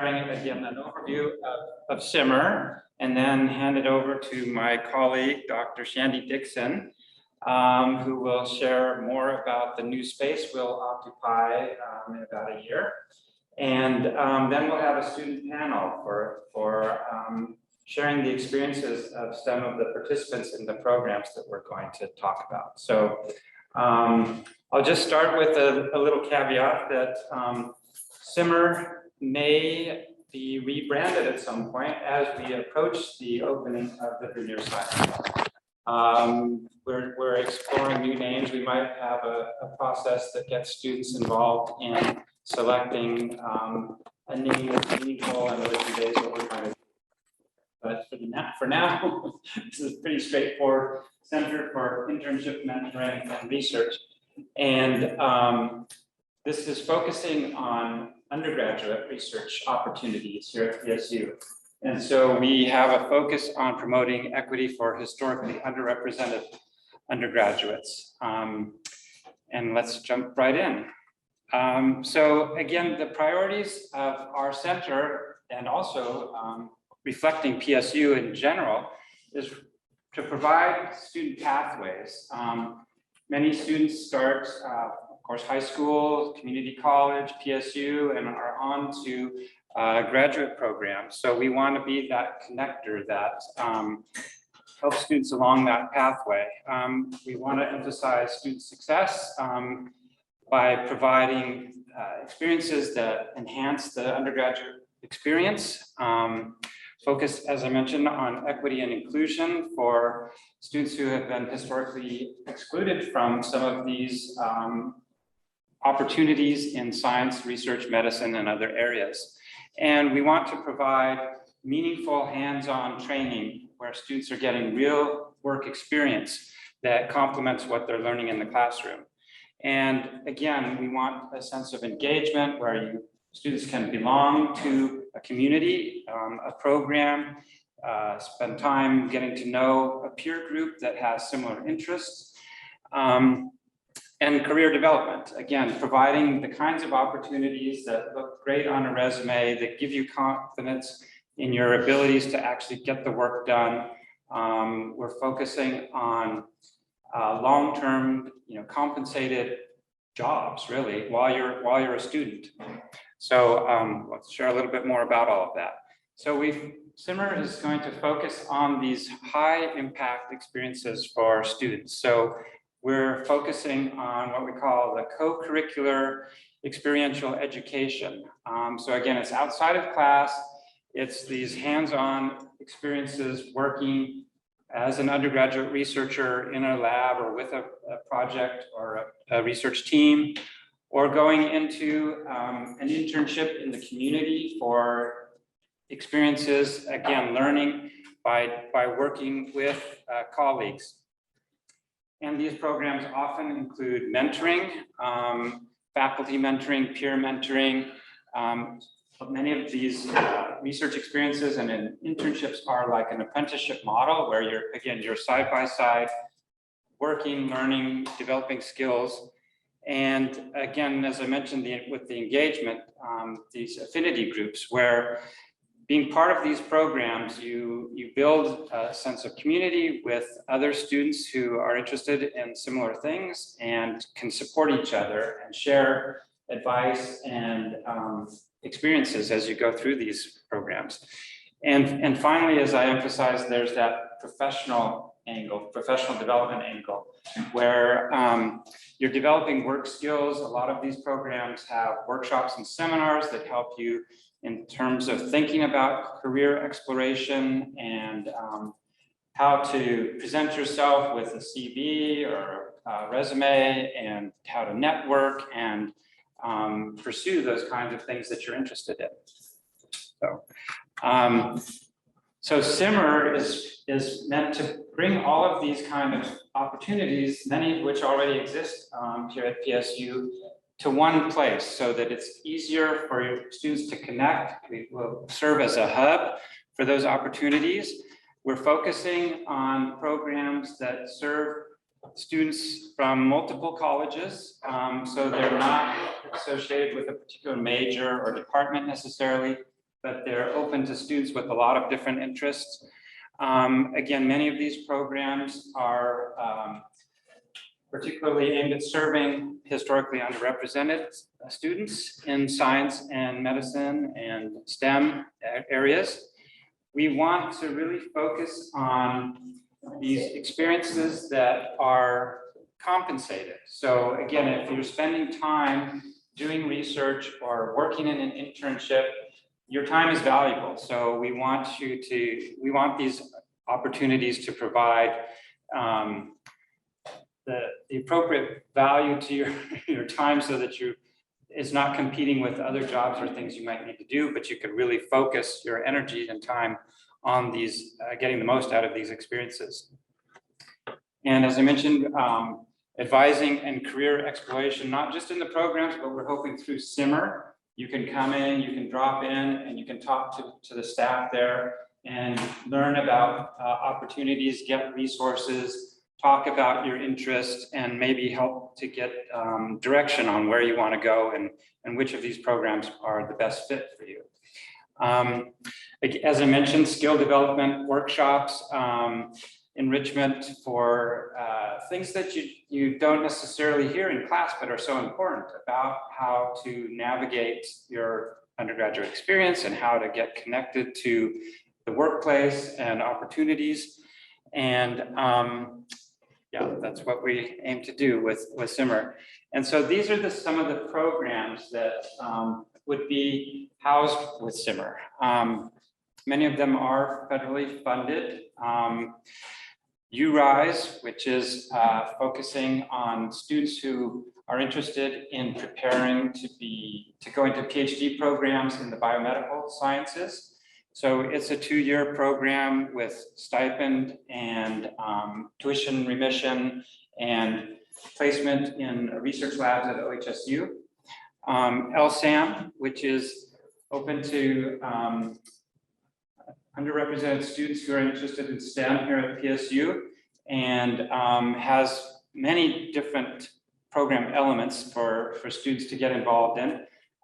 sharing again an overview of CIMR, and then hand it over to my colleague, Dr. Shandy Dixon, who will share more about the new space we'll occupy in about a year. And then we'll have a student panel for sharing the experiences of some of the participants in the programs that we're going to talk about. So I'll just start with a little caveat that CIMR may be rebranded at some point as we approach the opening of the Junior Science. We're exploring new names. We might have a process that gets students involved in selecting a name that's meaningful and those days what we're trying to do. But for now, this is pretty straightforward. Center for Internship, Mentoring, and Research. And this is focusing on undergraduate research opportunities here at PSU. And so we have a focus on promoting equity for historically underrepresented undergraduates. And let's jump right in. So again, the priorities of our center and also reflecting PSU in general is to provide student pathways. Many students start, of course, high school, community college, PSU, and are on to graduate programs. So we want to be that connector that helps students along that pathway. We want to emphasize student success by providing experiences that enhance the undergraduate experience. Focus, as I mentioned, on equity and inclusion for students who have been historically excluded from some of these opportunities in science, research, medicine, and other areas. And we want to provide meaningful hands-on training where students are getting real work experience that complements what they're learning in the classroom. And again, we want a sense of engagement where students can belong to a community, a program, spend time getting to know a peer group that has similar interests, and career development. Again, providing the kinds of opportunities that look great on a resume, that give you confidence in your abilities to actually get the work done. We're focusing on long-term, compensated jobs, really, while you're a student. So let's share a little bit more about all of that. So CIMR is going to focus on these high impact experiences for students. So we're focusing on what we call the co-curricular experiential education. So again, it's outside of class. It's these hands-on experiences working as an undergraduate researcher in a lab or with a project or a research team, or going into an internship in the community for experiences, again, learning by working with colleagues. And these programs often include mentoring, faculty mentoring, peer mentoring. Many of these research experiences and internships are like an apprenticeship model where you're side by side, working, learning, developing skills. And again, as I mentioned, with the engagement, these affinity groups where being part of these programs, you build a sense of community with other students who are interested in similar things and can support each other and share advice and experiences as you go through these programs. And finally, as I emphasized, there's that professional development angle, where you're developing work skills. A lot of these programs have workshops and seminars that help you in terms of thinking about career exploration and how to present yourself with a CV or a resume, and how to network and pursue those kinds of things that you're interested in. So CIMR is meant to bring all of these kind of opportunities, many of which already exist here at PSU, to one place so that it's easier for your students to connect. We will serve as a hub for those opportunities. We're focusing on programs that serve students from multiple colleges, so they're not associated with a particular major or department necessarily. but they're open to students with a lot of different interests. Again, many of these programs are particularly aimed at serving historically underrepresented students in science and medicine and STEM areas. We want to really focus on these experiences that are compensated. So again, if you're spending time doing research or working in an internship, your time is valuable. So we want these opportunities to provide the appropriate value to your time, so that it's not competing with other jobs or things you might need to do, but you could really focus your energy and time on these, getting the most out of these experiences. And as I mentioned, advising and career exploration, not just in the programs, but we're hoping through CIMR. You can come in, you can drop in, and you can talk to the staff there and learn about opportunities, get resources, talk about your interest, and maybe help to get direction on where you want to go and which of these programs are the best fit for you. As I mentioned, skill development workshops, enrichment for things that you don't necessarily hear in class, but are so important about how to navigate your undergraduate experience and how to get connected to the workplace and opportunities. And yeah, that's what we aim to do with CIMR. And so these are some of the programs that would be housed with CIMR. Many of them are federally funded. URISE, which is focusing on students who are interested in preparing to go into PhD programs in the biomedical sciences. So it's a 2-year program with stipend and tuition remission and placement in research labs at OHSU. LSAM, which is open to underrepresented students who are interested in STEM here at PSU, and has many different program elements for students to get involved in.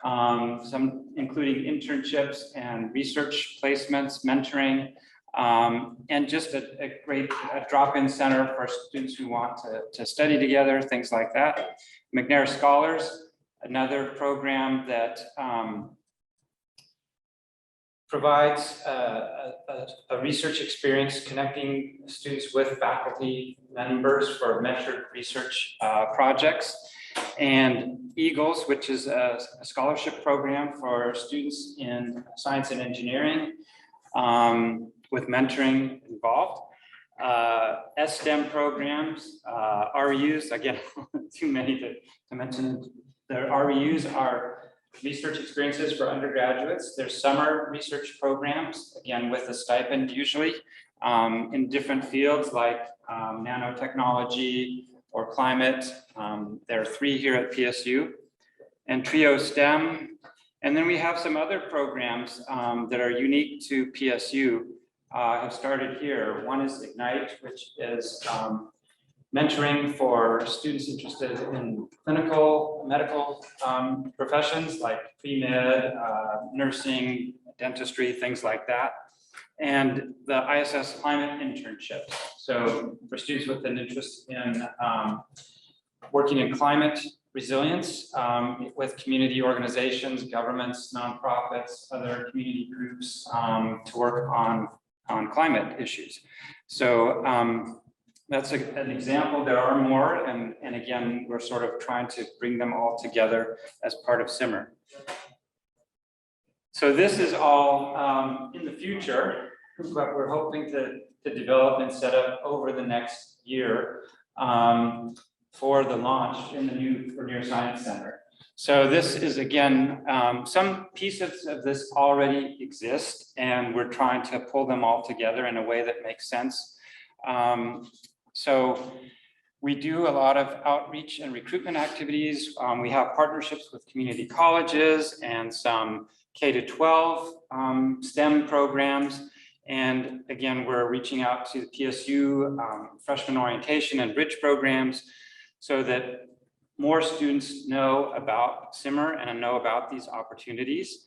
Some including internships and research placements, mentoring, and just a great drop-in center for students who want to study together, things like that. McNair Scholars, another program that provides a research experience connecting students with faculty members for mentored research projects. And EAGLES, which is a scholarship program for students in science and engineering with mentoring involved. STEM programs, REUs, again, too many to mention. The REUs are research experiences for undergraduates. There's summer research programs, again, with a stipend usually, in different fields like nanotechnology or climate. There are 3 here at PSU, and TRIO STEM. And then we have some other programs that are unique to PSU have started here. One is Ignite, which is mentoring for students interested in clinical medical professions like pre-med, nursing, dentistry, things like that. And the ISS climate internships. So for students with an interest in working in climate resilience with community organizations, governments, nonprofits, other community groups to work on climate issues. So that's an example. There are more, and again, we're sort of trying to bring them all together as part of CIMR. So this is all in the future, but we're hoping to develop and set up over the next year for the launch in the new Vernier Science Center. So this is, again, some pieces of this already exist, and we're trying to pull them all together in a way that makes sense. So we do a lot of outreach and recruitment activities. We have partnerships with community colleges and some K-12 STEM programs. And again, we're reaching out to the PSU freshman orientation and bridge programs so that more students know about CIMR and know about these opportunities.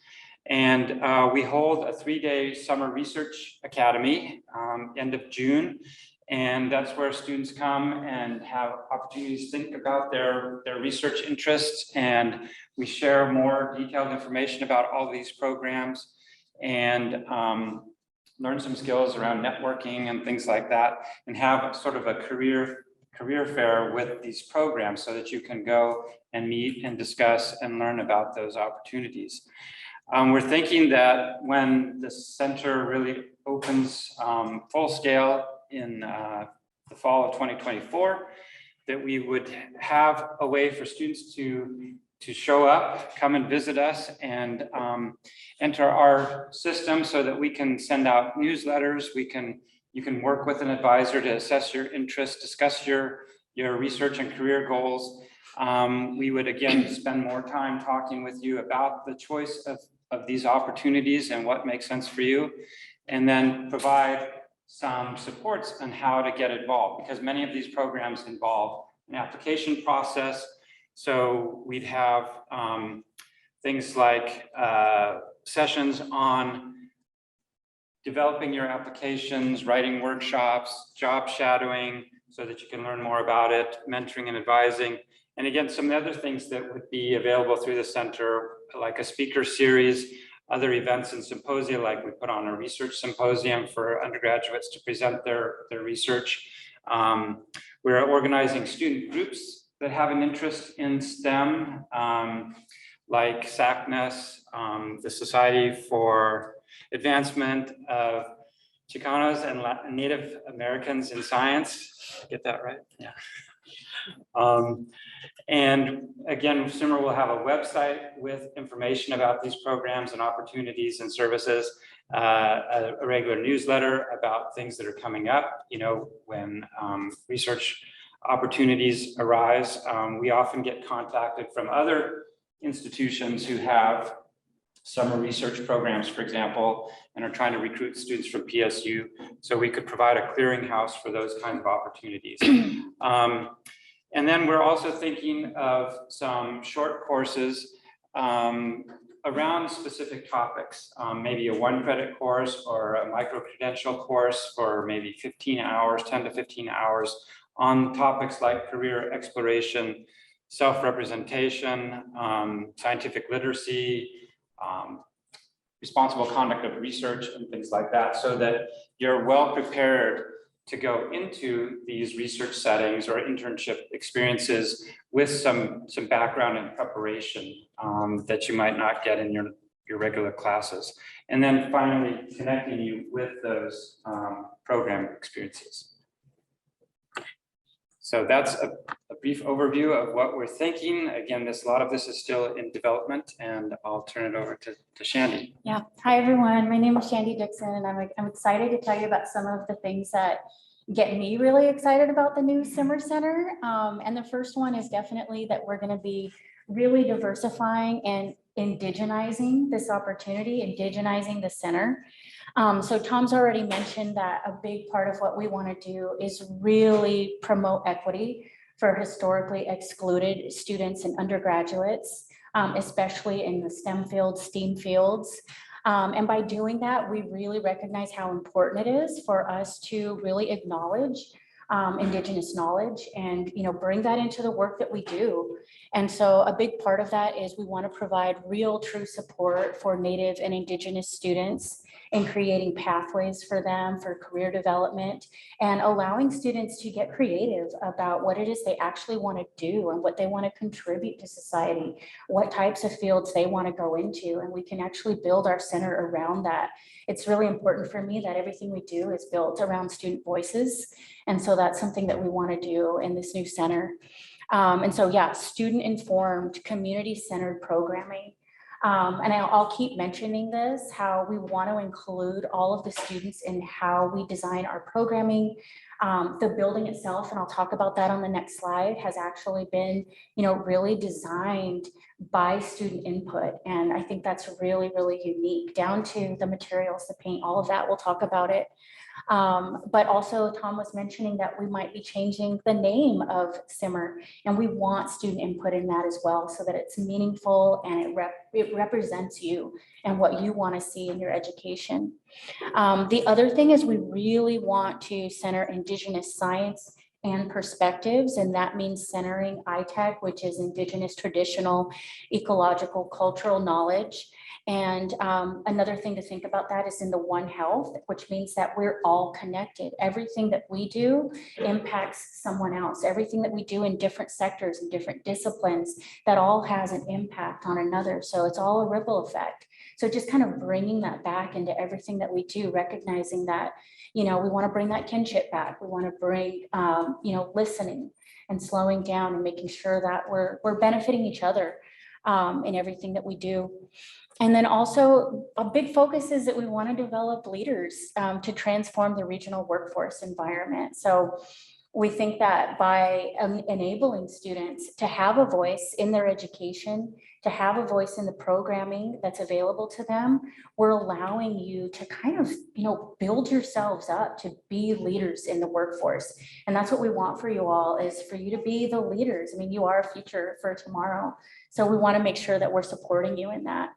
And we hold a 3-day summer research academy end of June. And that's where students come and have opportunities to think about their research interests. And we share more detailed information about all these programs and learn some skills around networking and things like that, and have sort of a career fair with these programs so that you can go and meet and discuss and learn about those opportunities. We're thinking that when the center really opens full scale in the fall of 2024, that we would have a way for students to show up, come and visit us, and enter our system so that we can send out newsletters. You can work with an advisor to assess your interests, discuss your research and career goals. We would again spend more time talking with you about the choice of these opportunities and what makes sense for you, and then provide some supports on how to get involved, because many of these programs involve an application process. So we'd have things like sessions on developing your applications, writing workshops, job shadowing, so that you can learn more about it, mentoring and advising. And again, some of the other things that would be available through the center, like a speaker series, other events and symposia, like we put on a research symposium for undergraduates to present their research. We're organizing student groups that have an interest in STEM, like SACNAS, the Society for Advancement of Chicanos and Native Americans in Science. Get that right? Yeah. And again, CIMR will have a website with information about these programs and opportunities and services, a regular newsletter about things that are coming up, you know, when research opportunities arise. We often get contacted from other institutions who have summer research programs, for example, and are trying to recruit students from PSU. So we could provide a clearinghouse for those kinds of opportunities. And then we're also thinking of some short courses around specific topics, maybe a 1-credit course or a micro-credential course for maybe 15 hours, 10 to 15 hours on topics like career exploration, self-representation, scientific literacy, responsible conduct of research and things like that, so that you're well prepared to go into these research settings or internship experiences with some background and preparation that you might not get in your regular classes. And then finally, connecting you with those program experiences. So that's a brief overview of what we're thinking. Again, a lot of this is still in development, and I'll turn it over to Shandy. Yeah. Hi, everyone. My name is Shandy Dixon, and I'm excited to tell you about some of the things that get me really excited about the new CIMR Center. And the first one is definitely that we're going to be really diversifying and indigenizing this opportunity, indigenizing the center. So Tom's already mentioned that a big part of what we want to do is really promote equity for historically excluded students and undergraduates, especially in the STEM fields, STEAM fields. And by doing that, we really recognize how important it is for us to really acknowledge Indigenous knowledge and, you know, bring that into the work that we do. And so a big part of that is we want to provide real, true support for Native and Indigenous students in creating pathways for them for career development and allowing students to get creative about what it is they actually want to do and what they want to contribute to society, what types of fields they want to go into, and we can actually build our center around that. It's really important for me that everything we do is built around student voices. And so that's something that we want to do in this new center. And so, yeah, student-informed, community-centered programming. And I'll keep mentioning this, how we want to include all of the students in how we design our programming. The building itself, and I'll talk about that on the next slide, has actually been, you know, really designed by student input. And I think that's really, really unique, down to the materials, the paint, all of that. We'll talk about it. But also Tom was mentioning that we might be changing the name of CIMR, and we want student input in that as well, so that it's meaningful and it represents you and what you want to see in your education. The other thing is we really want to center Indigenous science and perspectives, and that means centering ITAC, which is Indigenous traditional, ecological, cultural knowledge. And another thing to think about that is in the One Health, which means that we're all connected. Everything that we do impacts someone else. Everything that we do in different sectors and different disciplines, that all has an impact on another. So it's all a ripple effect. So just kind of bringing that back into everything that we do, recognizing that, we want to bring that kinship back. We want to bring, listening and slowing down and making sure that we're benefiting each other in everything that we do. And then also a big focus is that we want to develop leaders to transform the regional workforce environment. So we think that by enabling students to have a voice in their education, to have a voice in the programming that's available to them, we're allowing you to kind of, build yourselves up to be leaders in the workforce. And that's what we want for you all, is for you to be the leaders. I mean, you are a future for tomorrow. So we want to make sure that we're supporting you in that.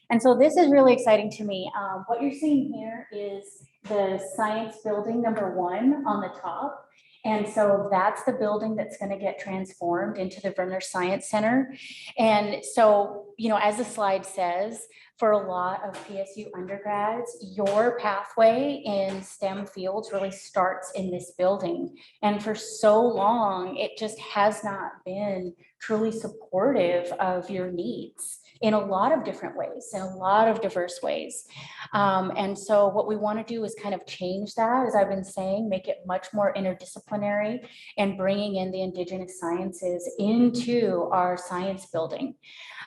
And so this is really exciting to me. What you're seeing here is the science building #1 on the top. And so that's the building that's going to get transformed into the Werner Science Center. And so, as the slide says, for a lot of PSU undergrads, your pathway in STEM fields really starts in this building. And for so long, it just has not been truly supportive of your needs in a lot of different ways, in a lot of diverse ways. And so what we want to do is kind of change that, as I've been saying, make it much more interdisciplinary and bringing in the Indigenous sciences into our science building.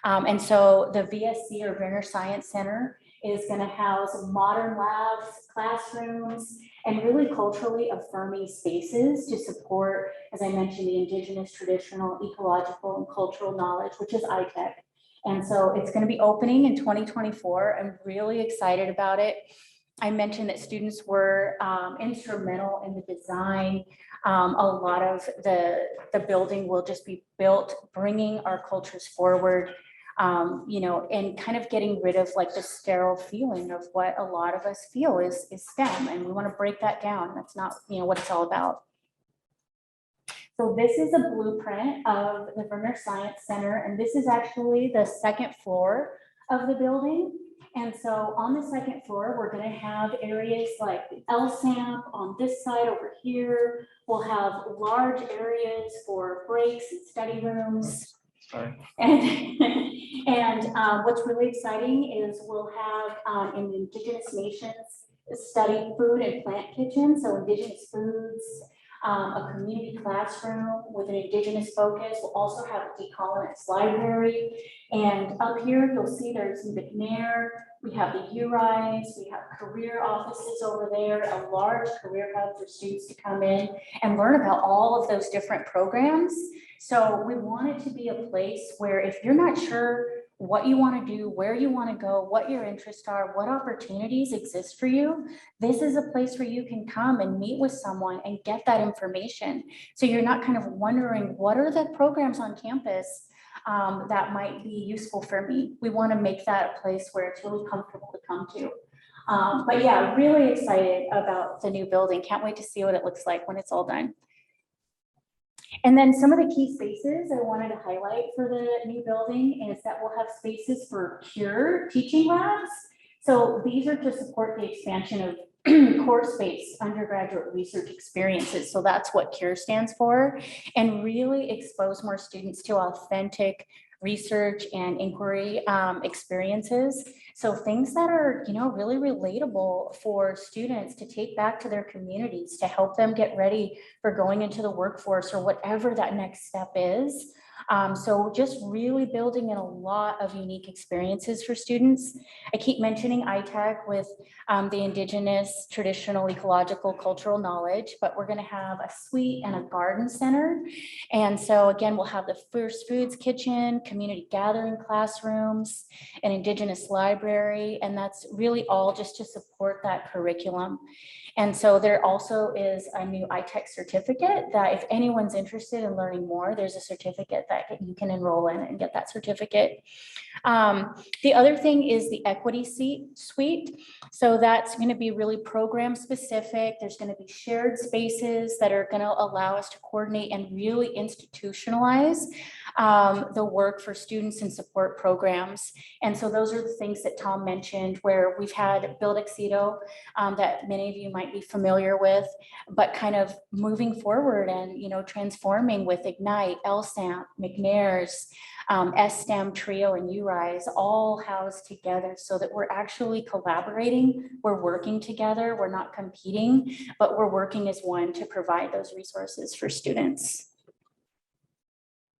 And so the VSC, or Werner Science Center, is going to house modern labs, classrooms, and really culturally affirming spaces to support, as I mentioned, the Indigenous, traditional, ecological, and cultural knowledge, which is ITEC. And so it's going to be opening in 2024. I'm really excited about it. I mentioned that students were instrumental in the design. A lot of the building will just be built, bringing our cultures forward, and kind of getting rid of like the sterile feeling of what a lot of us feel is STEM. And we want to break that down. That's not, what it's all about. So this is a blueprint of the Werner Science Center, and this is actually the second floor of the building. And so on the second floor, we're going to have areas like the LSAMP on this side over here. We'll have large areas for breaks and study rooms. Sorry. And what's really exciting is we'll have in the Indigenous Nations study food and plant kitchen, so Indigenous foods. A community classroom with an Indigenous focus. We'll also have a decolonist library. And up here, you'll see there's McNair. We have the URIs. We have career offices over there, a large career hub for students to come in and learn about all of those different programs. So we want it to be a place where if you're not sure what you want to do, where you want to go, what your interests are, what opportunities exist for you, this is a place where you can come and meet with someone and get that information. So you're not kind of wondering, what are the programs on campus that might be useful for me? We want to make that a place where it's really comfortable to come to. But yeah, really excited about the new building. Can't wait to see what it looks like when it's all done. And then some of the key spaces I wanted to highlight for the new building is that we'll have spaces for CURE teaching labs. So these are to support the expansion of core space undergraduate research experiences. So that's what CURE stands for, and really expose more students to authentic research and inquiry experiences. So things that are, really relatable for students to take back to their communities to help them get ready for going into the workforce or whatever that next step is. So just really building in a lot of unique experiences for students. I keep mentioning ITAC with the Indigenous, traditional, ecological, cultural knowledge, but we're going to have a suite and a garden center. And so again, we'll have the first foods kitchen, community gathering classrooms, an Indigenous library, and that's really all just to support that curriculum. And so there also is a new ITEC certificate that if anyone's interested in learning more, there's a certificate that you can enroll in and get that certificate. The other thing is the equity suite. So that's going to be really program specific. There's going to be shared spaces that are going to allow us to coordinate and really institutionalize the work for students and support programs. And so those are the things that Tom mentioned, where we've had BUILD EXITO that many of you might be familiar with, but kind of moving forward and, you know, transforming with Ignite, LSAMP, McNair's, STEM, TRIO, and URISE all housed together so that we're actually collaborating, we're working together, we're not competing, but we're working as one to provide those resources for students.